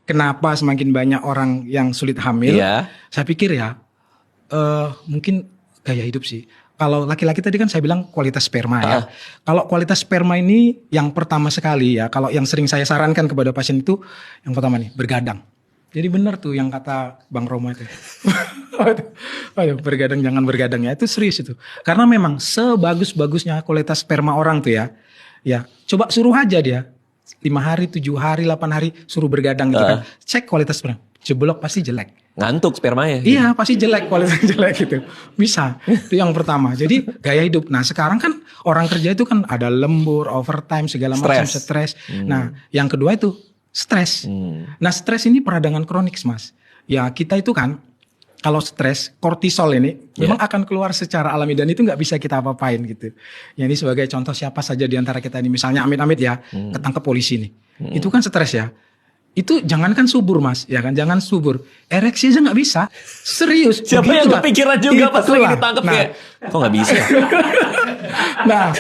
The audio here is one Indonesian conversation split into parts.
kenapa semakin banyak orang yang sulit hamil? Iya. Saya pikir ya, mungkin gaya hidup sih. Kalau laki-laki tadi kan saya bilang kualitas sperma ya. Kalau kualitas sperma ini yang pertama sekali ya, kalau yang sering saya sarankan kepada pasien itu, yang pertama nih, bergadang. Jadi benar tuh yang kata Bang Roma itu. Ayo bergadang jangan bergadang ya, itu serius itu. Karena memang sebagus-bagusnya kualitas sperma orang tuh ya. Ya, coba suruh aja dia 5 hari, 7 hari, 8 hari suruh bergadang gitu kan. Cek kualitas sperma. Jeblok pasti jelek. Ngantuk spermanya. Iya pasti jelek, kualitas jelek gitu. Bisa, itu yang pertama. Jadi gaya hidup. Nah sekarang kan orang kerja itu kan ada lembur, overtime, segala macam, stres. Nah yang kedua itu stres. Nah stres ini peradangan kronik mas. Ya kita itu kan kalau stres, kortisol ini memang akan keluar secara alami dan itu nggak bisa kita apa-apain gitu. Ya ini sebagai contoh siapa saja di antara kita ini, misalnya amit-amit ya, ketangkep polisi nih. Itu kan stres ya. Itu jangankan subur mas, ya kan, jangan subur, ereksi aja nggak bisa, serius. Siapa yang kepikiran juga pas lagi ditangkap kayak, kok nggak bisa? Nah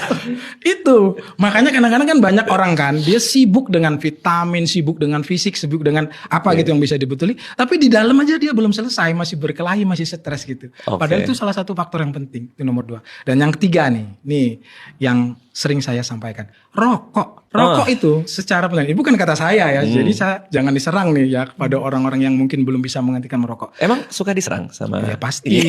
itu makanya kadang-kadang kan banyak orang kan dia sibuk dengan vitamin, sibuk dengan fisik, sibuk dengan apa gitu yang bisa dibetuli, tapi di dalam aja dia belum selesai, masih berkelahi, masih stres gitu. Padahal itu salah satu faktor yang penting, itu nomor 2. Dan yang ketiga nih yang sering saya sampaikan, rokok itu secara penelitian, bukan kata saya ya, jadi saya jangan diserang nih ya kepada orang-orang yang mungkin belum bisa menghentikan merokok. Emang suka diserang sama? Ya pasti.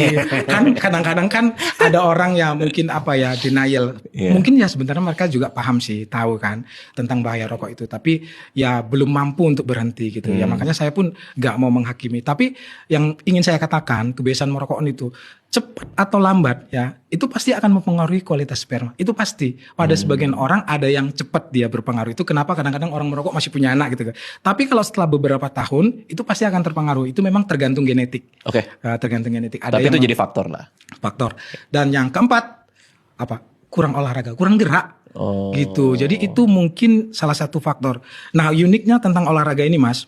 Kan kadang-kadang kan ada orang yang mungkin apa ya, denial. Mungkin ya sebenarnya mereka juga paham sih, tahu kan tentang bahaya rokok itu, tapi ya belum mampu untuk berhenti gitu. Ya makanya saya pun nggak mau menghakimi. Tapi yang ingin saya katakan, kebiasaan merokok itu cepat atau lambat ya, itu pasti akan mempengaruhi kualitas sperma. Itu pasti. Pada sebagian orang ada yang cepat dia berpengaruh. Itu kenapa kadang-kadang orang merokok masih punya anak gitu kan. Tapi kalau setelah beberapa tahun itu pasti akan terpengaruh. Itu memang tergantung genetik. Tergantung genetik. Ada tapi yang itu jadi faktor lah. Faktor. Dan yang keempat apa? Kurang olahraga, kurang gerak. Gitu. Jadi itu mungkin salah satu faktor. Nah, uniknya tentang olahraga ini, Mas.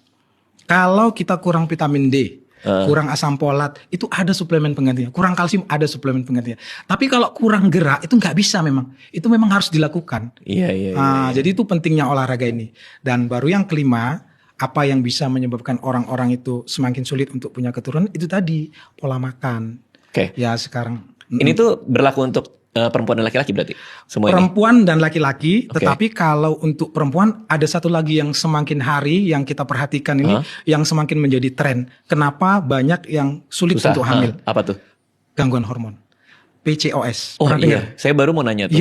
Kalau kita kurang vitamin D, kurang asam folat, itu ada suplemen penggantinya. Kurang kalsium, ada suplemen penggantinya. Tapi kalau kurang gerak itu nggak bisa memang. Itu memang harus dilakukan. Iya. Jadi itu pentingnya olahraga ini. Dan baru yang kelima, apa yang bisa menyebabkan orang-orang itu semakin sulit untuk punya keturunan, itu tadi pola makan. Ya sekarang. Ini tuh berlaku untuk perempuan dan laki-laki berarti? Semua perempuan dan laki-laki, tetapi kalau untuk perempuan ada satu lagi yang semakin hari yang kita perhatikan ini, yang semakin menjadi tren. Kenapa banyak yang sulit untuk hamil? Apa tuh? Gangguan hormon, PCOS. Oh iya, saya baru mau nanya tuh.